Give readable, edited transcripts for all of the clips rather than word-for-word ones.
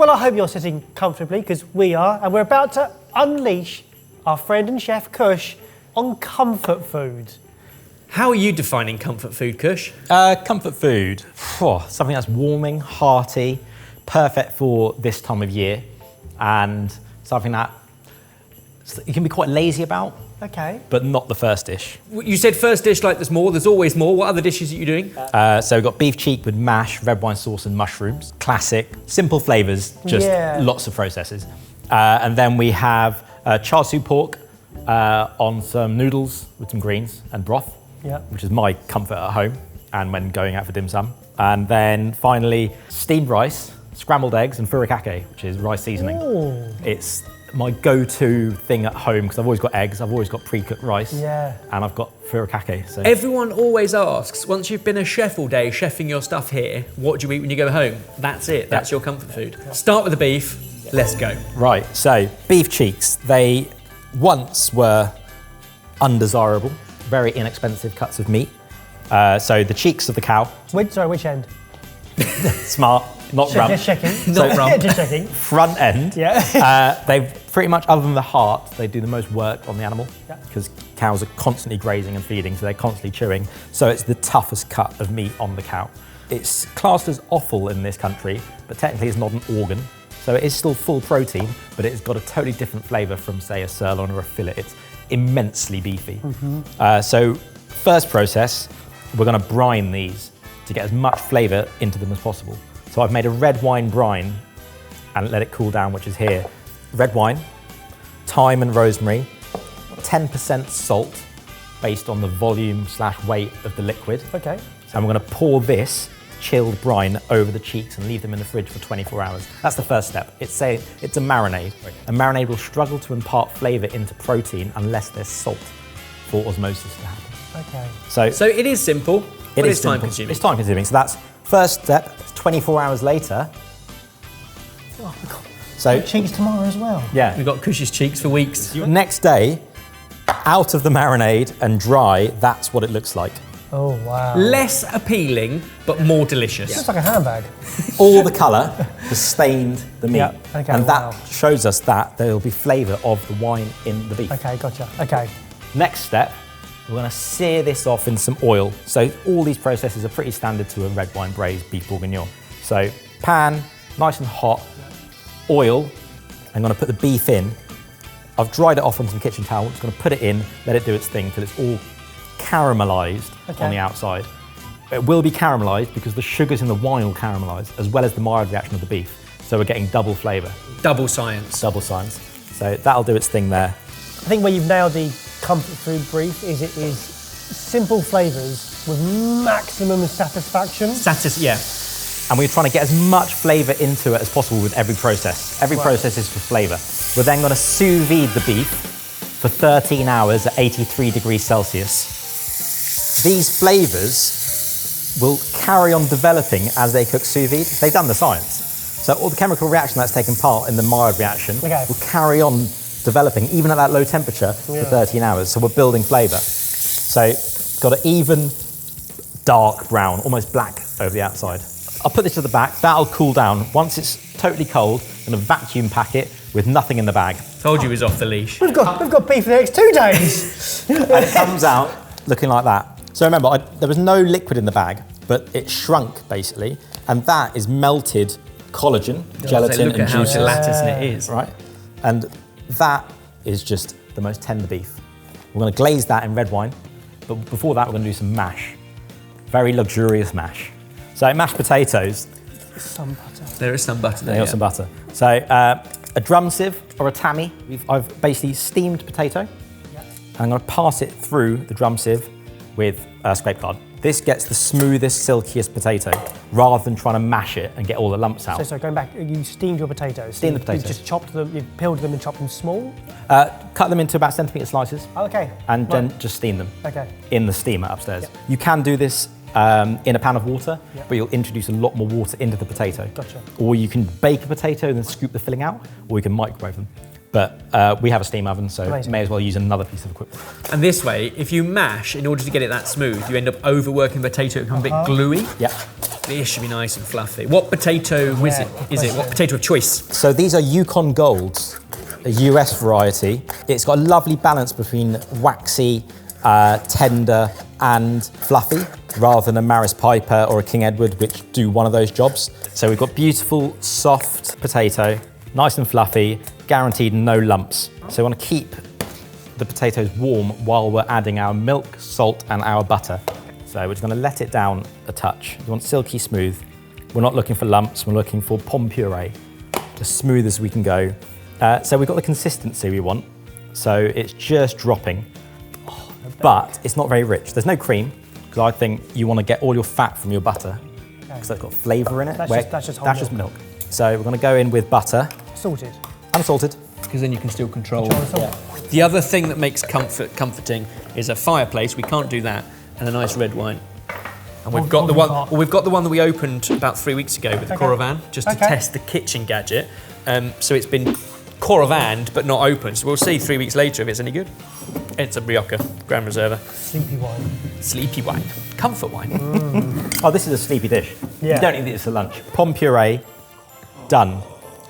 Well, I hope you're sitting comfortably, because we are, and we're about to unleash our friend and chef Kush on comfort food. How are you defining comfort food, Kush? Comfort food, something that's warming, hearty, perfect for this time of year, and something that you can be quite lazy about. Okay. But not the first dish. You said first dish like there's always more. What other dishes are you doing? So we've got beef cheek with mash, red wine sauce and mushrooms. Classic, simple flavours, just lots of processes. And then we have char siu pork on some noodles with some greens and broth, which is my comfort at home and when going out for dim sum. And then finally, steamed rice, scrambled eggs and furikake, which is rice seasoning. Ooh. It's my go-to thing at home because I've always got eggs, I've always got pre-cooked rice, and I've got furikake. So. Everyone always asks, once you've been a chef all day, chefing your stuff here, what do you eat when you go home? That's it, that's your comfort food. Start with the beef, let's go. Right, so beef cheeks, they once were undesirable, very inexpensive cuts of meat. So the cheeks of the cow. Which end? Smart. Not rump. Just checking. Not rump. Just checking. Front end. They pretty much, other than the heart, they do the most work on the animal because cows are constantly grazing and feeding, so they're constantly chewing. So it's the toughest cut of meat on the cow. It's classed as offal in this country, but technically it's not an organ. So it is still full protein, but it's got a totally different flavour from, say, a sirloin or a fillet. It's immensely beefy. So first process, we're going to brine these to get as much flavour into them as possible. So I've made a red wine brine and let it cool down, which is here. Red wine, thyme and rosemary, 10% salt based on the volume/weight of the liquid. Okay. And we're going to pour this chilled brine over the cheeks and leave them in the fridge for 24 hours. That's the first step. It's a marinade. A marinade will struggle to impart flavour into protein unless there's salt for osmosis to happen. Okay. So it is simple, but it's time consuming. It's time consuming. So that's first step. 24 hours later. Oh, we've got so cheeks tomorrow as well. Yeah. We've got Kush's cheeks for weeks. Next day, out of the marinade and dry, that's what it looks like. Oh, wow. Less appealing, but more delicious. It looks like a handbag. All the colour has stained the meat. Okay, and that shows us that there will be flavour of the wine in the beef. Okay, gotcha. Okay. Next step, we're going to sear this off in some oil. So all these processes are pretty standard to a red wine braised beef bourguignon. So pan, nice and hot, oil. I'm going to put the beef in. I've dried it off on some kitchen towel. I'm just going to put it in, let it do its thing till it's all caramelised on the outside. It will be caramelised because the sugars in the wine will caramelise, as well as the mild reaction of the beef. So we're getting double flavour. Double science. Double science. So that'll do its thing there. I think where you've nailed the comfort food brief is it is simple flavours with maximum satisfaction. And we're trying to get as much flavour into it as possible with every process. Every process is for flavour. We're then going to sous vide the beef for 13 hours at 83 degrees Celsius. These flavours will carry on developing as they cook sous vide. They've done the science. So all the chemical reaction that's taken part in the mild reaction will carry on developing even at that low temperature for 13 hours. So we're building flavour. So got an even dark brown, almost black over the outside. I'll put this to the back, that'll cool down. Once it's totally cold, I'm going to vacuum pack it with nothing in the bag. Told you he was off the leash. We've got beef for the next 2 days. And it comes out looking like that. So remember, there was no liquid in the bag, but it shrunk basically, and that is melted collagen, gelatin look and at how juices. gelatinous it is. Right? And that is just the most tender beef. We're going to glaze that in red wine, but before that we're going to do some mash. Very luxurious mash. So mashed potatoes. Some butter. There is some butter there. There's some butter. So a drum sieve or a tammy. I've basically steamed potato. I'm going to pass it through the drum sieve with a scrape card. This gets the smoothest, silkiest potato, rather than trying to mash it and get all the lumps out. So going back, you steamed your potatoes. Steamed the potatoes. You just chopped them, you peeled them and chopped them small? Cut them into about centimetre slices. Oh, okay. And then just steam them in the steamer upstairs. You can do this in a pan of water, but you'll introduce a lot more water into the potato. Gotcha. Or you can bake a potato and then scoop the filling out, or you can microwave them. But we have a steam oven, so may as well use another piece of equipment. And this way, if you mash, in order to get it that smooth, you end up overworking the potato, it becomes a bit gluey. Yeah. This should be nice and fluffy. What potato is it? What potato of choice? So these are Yukon Golds, a US variety. It's got a lovely balance between waxy, tender and fluffy, rather than a Maris Piper or a King Edward, which do one of those jobs. So we've got beautiful, soft potato, nice and fluffy, guaranteed no lumps. So we want to keep the potatoes warm while we're adding our milk, salt and our butter. So we're just going to let it down a touch. You want silky smooth. We're not looking for lumps, we're looking for pomme puree, as smooth as we can go. So we've got the consistency we want. So it's just dropping, but it's not very rich. There's no cream, because I think you want to get all your fat from your butter, because that's got flavour in it. That's just milk. So we're going to go in with butter. Salted. Unsalted. Because then you can still control. Yeah. The other thing that makes comforting is a fireplace. We can't do that, and a nice red wine. And we've got the one. Well, we've got the one that we opened about 3 weeks ago with the Coravan, just to test the kitchen gadget. So it's been Coravanned but not opened. So we'll see 3 weeks later if it's any good. It's a Rioja Grand Reserva. Sleepy wine. Sleepy wine. Comfort wine. Oh, this is a sleepy dish. Yeah. You don't need this for lunch. Pomme puree, done.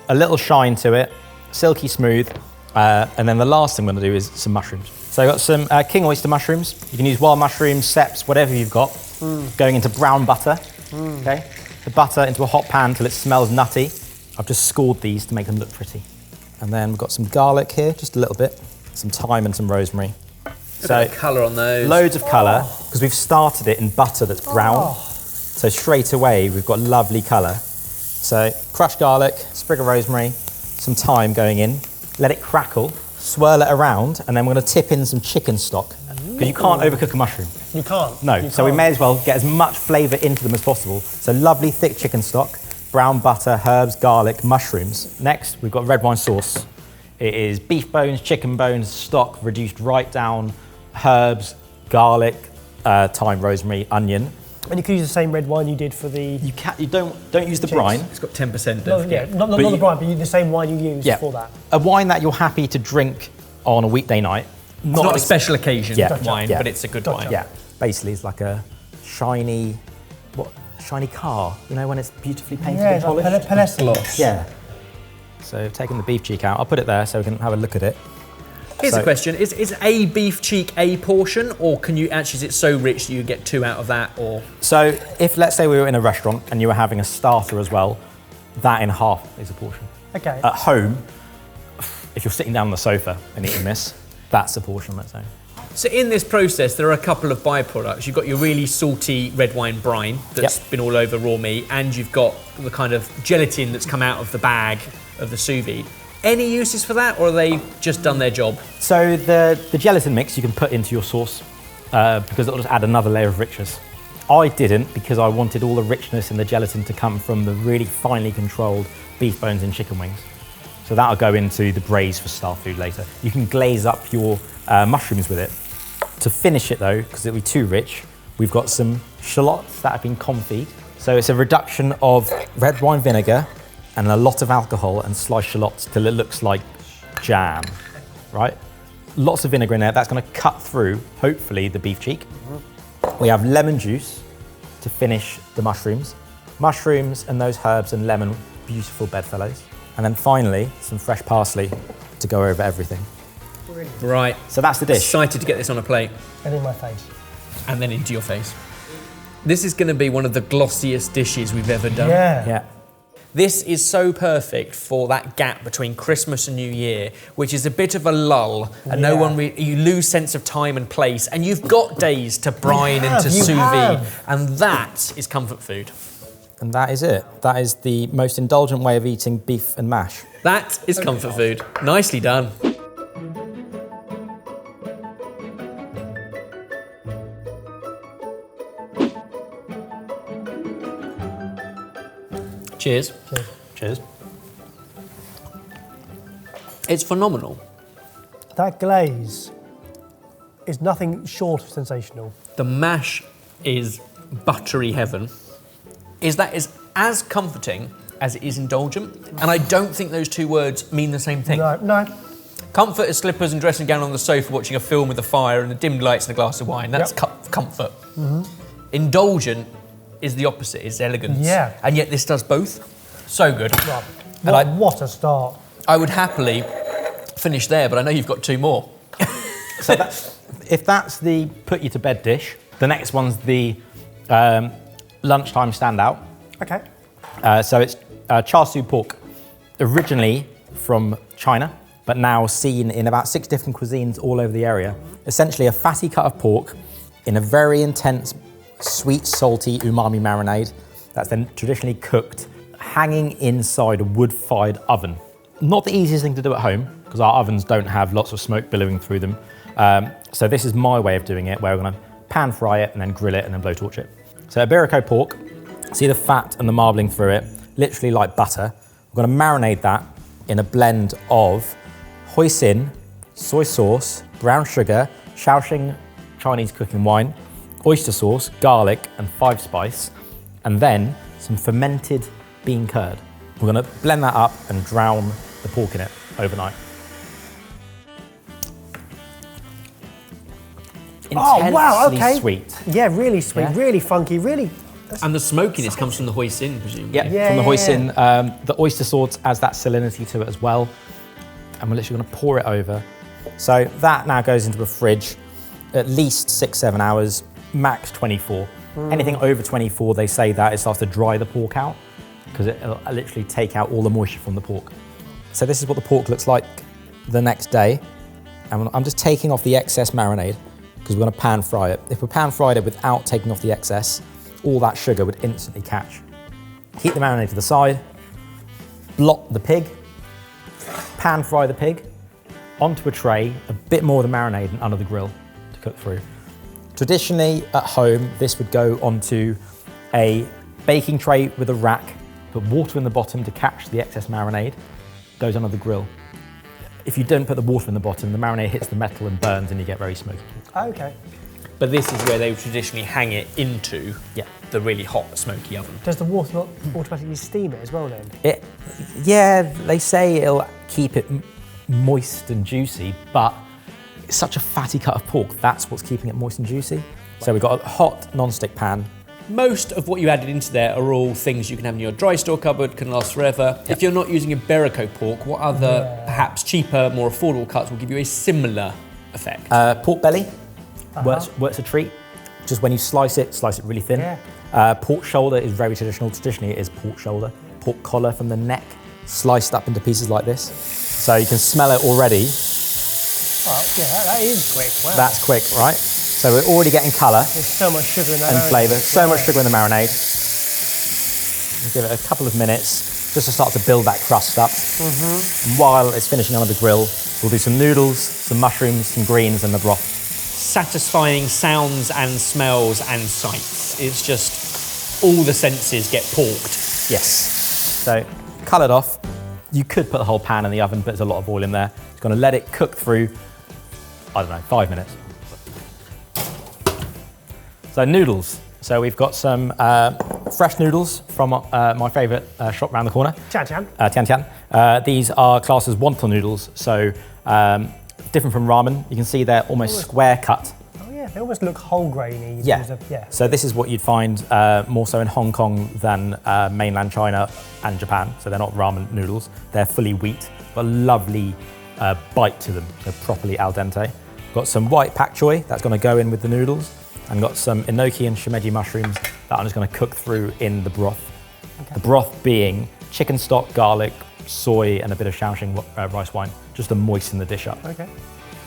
A little shine to it, silky smooth. And then the last thing I'm going to do is some mushrooms. So I've got some king oyster mushrooms. You can use wild mushrooms, seps, whatever you've got. Going into brown butter. Okay. The butter into a hot pan till it smells nutty. I've just scored these to make them look pretty. And then we've got some garlic here, just a little bit. Some thyme and some rosemary. So colour on those. Loads of colour, because we've started it in butter that's brown. So straight away we've got lovely colour. So crushed garlic, sprig of rosemary, some thyme going in. Let it crackle, swirl it around, and then we're going to tip in some chicken stock. Because you can't overcook a mushroom. You can't. No, so we may as well get as much flavour into them as possible. So lovely thick chicken stock, brown butter, herbs, garlic, mushrooms. Next, we've got red wine sauce. It is beef bones, chicken bones, stock reduced right down, herbs, garlic, thyme, rosemary, onion. And you can use the same red wine you did for the... You don't use the brine. It's got 10%. Not the brine, but the same wine you used for that. A wine that you're happy to drink on a weekday night. Not a special occasion wine, Yeah. but it's a good wine. Yeah, basically it's like a shiny car, you know, when it's beautifully painted and polished? Gloss. Yeah. So taking the beef cheek out, I'll put it there so we can have a look at it. Here's a question, is a beef cheek a portion, or can you actually, is it so rich that you get 2 out of that, or? So if, let's say we were in a restaurant and you were having a starter as well, that in half is a portion. Okay. At home, if you're sitting down on the sofa and eating this, that's a portion, let's say. So in this process, there are a couple of byproducts. You've got your really salty red wine brine that's been all over raw meat, and you've got the kind of gelatin that's come out of the bag of the sous vide. Any uses for that, or have they just done their job? So the gelatin mix you can put into your sauce because it'll just add another layer of richness. I didn't, because I wanted all the richness in the gelatin to come from the really finely controlled beef bones and chicken wings. So that'll go into the braise for star food later. You can glaze up your mushrooms with it. To finish it though, because it'll be too rich, we've got some shallots that have been confit. So it's a reduction of red wine vinegar and a lot of alcohol and sliced shallots till it looks like jam, right? Lots of vinegar in there. That's going to cut through, hopefully, the beef cheek. We have lemon juice to finish the mushrooms. Mushrooms and those herbs and lemon, beautiful bedfellows. And then finally, some fresh parsley to go over everything. Right. So that's the dish. Excited to get this on a plate. And in my face. And then into your face. This is going to be one of the glossiest dishes we've ever done. Yeah. This is so perfect for that gap between Christmas and New Year, which is a bit of a lull, and you lose sense of time and place, and you've got days to brine and to sous vide, and that is comfort food. And that is it. That is the most indulgent way of eating beef and mash. That is comfort food. Nicely done. Cheers. Cheers. It's phenomenal. That glaze is nothing short of sensational. The mash is buttery heaven. That is as comforting as it is indulgent, and I don't think those two words mean the same thing. No. Comfort is slippers and dressing gown on the sofa watching a film with a fire and the dimmed lights and a glass of wine. That's comfort. Indulgent is the opposite, it's elegance. Yeah. And yet this does both. So good. Right. What a start. I would happily finish there, but I know you've got 2 more. So if that's the put you to bed dish, the next one's the lunchtime standout. Okay. So it's char siu pork, originally from China, but now seen in about 6 different cuisines all over the area. Essentially a fatty cut of pork in a very intense, sweet, salty umami marinade that's then traditionally cooked, hanging inside a wood-fired oven. Not the easiest thing to do at home, because our ovens don't have lots of smoke billowing through them. So this is my way of doing it, where we're gonna pan fry it and then grill it and then blowtorch it. So Iberico pork, see the fat and the marbling through it, literally like butter. We're gonna marinate that in a blend of hoisin, soy sauce, brown sugar, Shaoxing Chinese cooking wine, oyster sauce, garlic, and 5-spice, and then some fermented bean curd. We're gonna blend that up and drown the pork in it overnight. Oh, wow, okay. Sweet. Yeah, really sweet, Yeah. really funky, really... And the smokiness comes from the hoisin, presumably. Yeah, from the hoisin. The oyster sauce adds that salinity to it as well. And we're literally gonna pour it over. So that now goes into a fridge at least 6-7 hours, max 24. Anything over 24, they say that it starts to dry the pork out because it'll literally take out all the moisture from the pork. So this is what the pork looks like the next day. And I'm just taking off the excess marinade because we're gonna pan fry it. If we pan fried it without taking off the excess, all that sugar would instantly catch. Heat the marinade to the side, blot the pig, pan fry the pig, onto a tray, a bit more of the marinade and under the grill to cook through. Traditionally at home, this would go onto a baking tray with a rack, put water in the bottom to catch the excess marinade, goes under the grill. If you don't put the water in the bottom, the marinade hits the metal and burns and you get very smoky. Okay. But this is where they would traditionally hang it into the really hot, smoky oven. Does the water not automatically steam it as well then? Yeah, they say it'll keep it moist and juicy, but it's such a fatty cut of pork, that's what's keeping it moist and juicy. So we've got a hot non-stick pan. Most of what you added into there are all things you can have in your dry store cupboard, can last forever. If you're not using Iberico pork, what other perhaps cheaper, more affordable cuts will give you a similar effect? Pork belly works a treat. Just when you slice it really thin. Yeah. Pork shoulder is very traditional. Traditionally it is pork shoulder. Pork collar from the neck, sliced up into pieces like this. So you can smell it already. Oh, yeah, that is quick. Wow. That's quick, right? So we're already getting colour. There's so much sugar in that. And flavour. So much sugar in the marinade. We'll give it a couple of minutes just to start to build that crust up. And while it's finishing under the grill, we'll do some noodles, some mushrooms, some greens, and the broth. Satisfying sounds and smells and sights. It's just all the senses get porked. Yes. So coloured off. You could put the whole pan in the oven, but there's a lot of oil in there. It's going to let it cook through, I don't know, 5 minutes. So noodles. So we've got some fresh noodles from my favourite shop around the corner. Tian Tian. Tian Tian. These are classed as wonton noodles, so different from ramen. You can see they're almost square cut. Oh yeah, they almost look whole grainy. Yeah. So this is what you'd find more so in Hong Kong than mainland China and Japan. So they're not ramen noodles. They're fully wheat, but a lovely bite to them. They're properly al dente. Got some white pak choy that's going to go in with the noodles. And got some enoki and shimeji mushrooms that I'm just going to cook through in the broth. Okay. The broth being chicken stock, garlic, soy, and a bit of Shaoxing rice wine, just to moisten the dish up. Okay.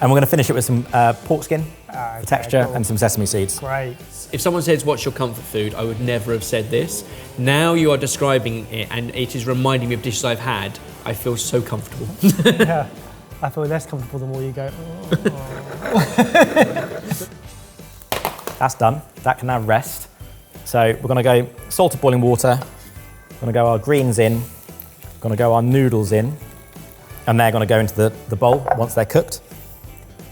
And we're going to finish it with some pork skin for texture and some sesame seeds. Great. If someone says, what's your comfort food, I would never have said this. Now you are describing it and it is reminding me of dishes I've had. I feel so comfortable. Yeah, I feel less comfortable the more you go. Oh. That's done. That can now rest. So we're going to go salted boiling water. We're going to go our greens in. We're going to go our noodles in. And they're going to go into the bowl once they're cooked.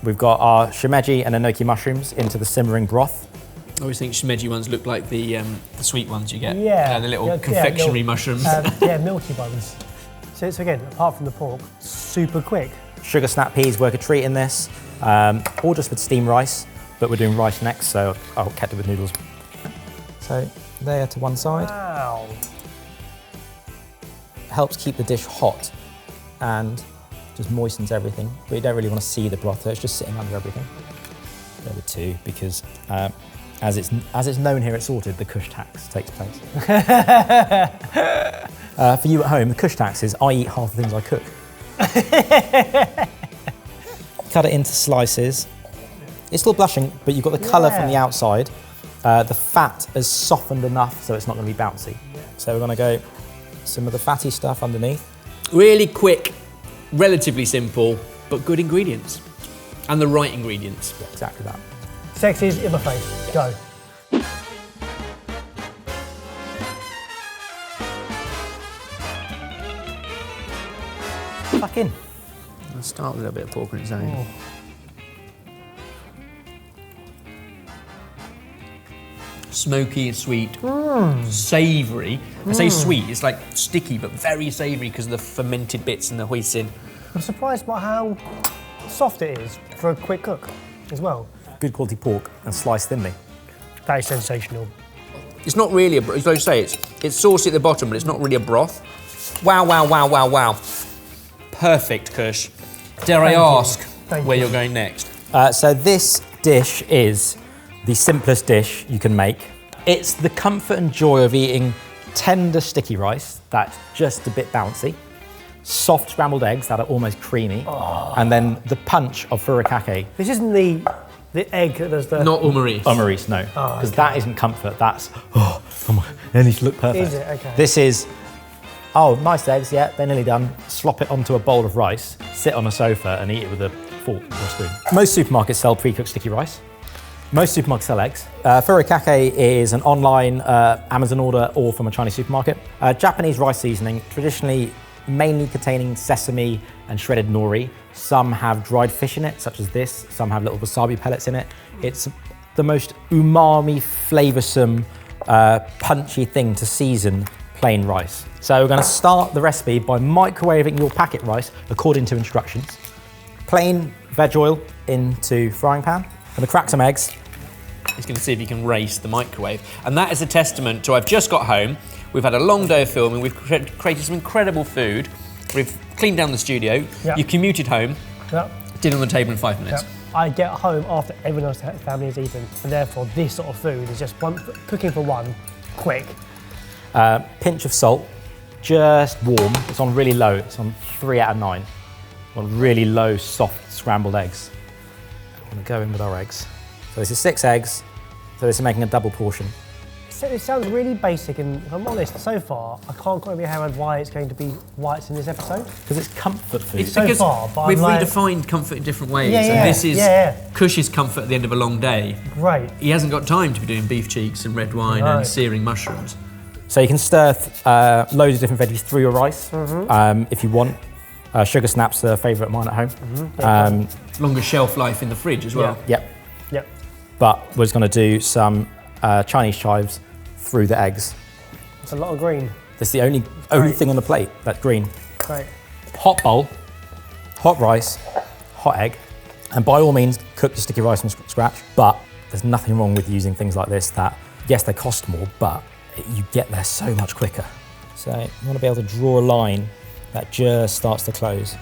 We've got our shimeji and enoki mushrooms into the simmering broth. I always think shimeji ones look like the sweet ones you get. Yeah. The little confectionery little, mushrooms. Yeah, milky ones. So it's, again, apart from the pork, super quick. Sugar snap peas work a treat in this, or just with steamed rice. But we're doing rice next, so I'll catch it with noodles. So there to one side. Wow. Helps keep the dish hot and just moistens everything. But you don't really want to see the broth, so it's just sitting under everything. There were two, because as it's known here at Sorted, the Kush tax takes place. For you at home, the Kush tax is I eat half the things I cook. Cut it into slices. It's still blushing, but you've got the colour from the outside. The fat has softened enough so it's not going to be bouncy. So we're going to go some of the fatty stuff underneath. Really quick, relatively simple, but good ingredients. And the right ingredients. Yeah, exactly that. Sexy's in my face. Go. Back in. Let's start with a little bit of pork on its own. Oh. Smoky and sweet, savoury. I say sweet, it's like sticky but very savoury because of the fermented bits and the hoisin. I'm surprised by how soft it is for a quick cook as well. Good quality pork and sliced thinly. That is sensational. It's not really as I say, it's saucy at the bottom, but it's not really a broth. Wow, wow, wow, wow, wow. Perfect, Kush. Dare I ask where you're going next? So this dish is the simplest dish you can make. It's the comfort and joy of eating tender sticky rice that's just a bit bouncy, soft scrambled eggs that are almost creamy, and then the punch of furikake. This isn't the egg that does the... Not Umaris. Umaris, no, because that isn't comfort. That's they need to look perfect. Is it? Okay. This is nice eggs. Yeah, they're nearly done. Slop it onto a bowl of rice, sit on a sofa, and eat it with a fork or a spoon. Most supermarkets sell pre-cooked sticky rice. Most supermarkets sell eggs. Furikake is an online Amazon order or from a Chinese supermarket. Japanese rice seasoning, traditionally mainly containing sesame and shredded nori. Some have dried fish in it, such as this. Some have little wasabi pellets in it. It's the most umami, flavoursome, punchy thing to season plain rice. So we're going to start the recipe by microwaving your packet rice according to instructions. Plain veg oil into frying pan. I'm going to crack some eggs. He's going to see if he can race the microwave. And that is a testament to I've just got home, we've had a long day of filming, we've created some incredible food, we've cleaned down the studio, you commuted home, dinner on the table in 5 minutes. I get home after everyone else's family has eaten, and therefore this sort of food is just cooking for one, quick. Pinch of salt, just warm. It's on really low, it's on 3 out of 9. On really low, soft scrambled eggs. I'm going to go in with our eggs. So this is 6 eggs, so this is making a double portion. It sounds really basic, and if I'm honest, so far, I can't quite get my head around why it's going to be why it's in this episode. Because it's comfort food. It's because we've redefined comfort in different ways. And this is Kush's comfort at the end of a long day. Great. He hasn't got time to be doing beef cheeks and red wine and searing mushrooms. So you can stir loads of different veggies through your rice if you want. Sugar snaps are a favourite of mine at home. Longer shelf life in the fridge as well. Yep. But we're just going to do some Chinese chives through the eggs. It's a lot of green. That's the only thing on the plate that's green. Great. Hot bowl, hot rice, hot egg, and by all means cook your sticky rice from scratch, but there's nothing wrong with using things like this that, yes, they cost more, but you get there so much quicker. So you want to be able to draw a line that just starts to close.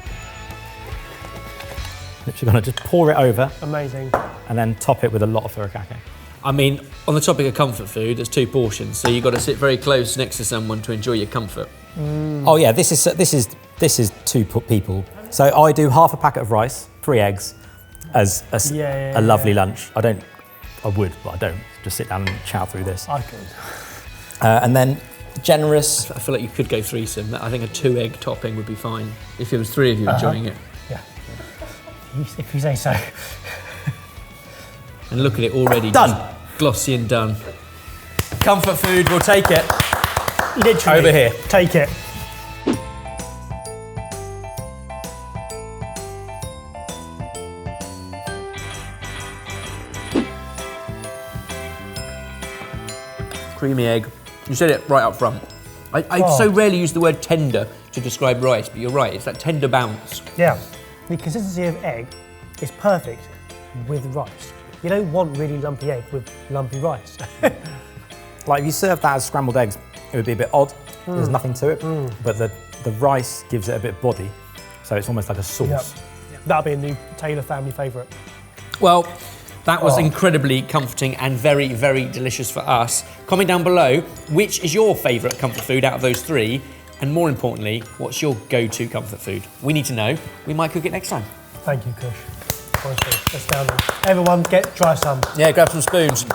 Literally going to just pour it over. Amazing. And then top it with a lot of furikake. I mean, on the topic of comfort food, there's 2 portions, so you've got to sit very close next to someone to enjoy your comfort. Oh yeah, this is 2 people. So I do half a packet of rice, 3 eggs, as a lovely lunch. I would, but I don't. Just sit down and chow through this. I could. And then generous. I feel like you could go threesome. I think a 2-egg topping would be fine if there was 3 of you enjoying it. Yeah. If you say so. And look at it already. Done. Glossy and done. Comfort food, we'll take it. Literally. Over here. Take it. Creamy egg. You said it right up front. I so rarely use the word tender to describe rice, but you're right, it's that tender bounce. Yeah. The consistency of egg is perfect with rice. You don't want really lumpy egg with lumpy rice. Like if you serve that as scrambled eggs, it would be a bit odd. There's nothing to it, but the rice gives it a bit of body, so it's almost like a sauce. That'll be a new Taylor family favourite. Well, that was incredibly comforting and very, very delicious for us. Comment down below, which is your favourite comfort food out of those three? And more importantly, what's your go-to comfort food? We need to know. We might cook it next time. Thank you, Kush. Honestly, astounding. Everyone, try some. Yeah, grab some spoons.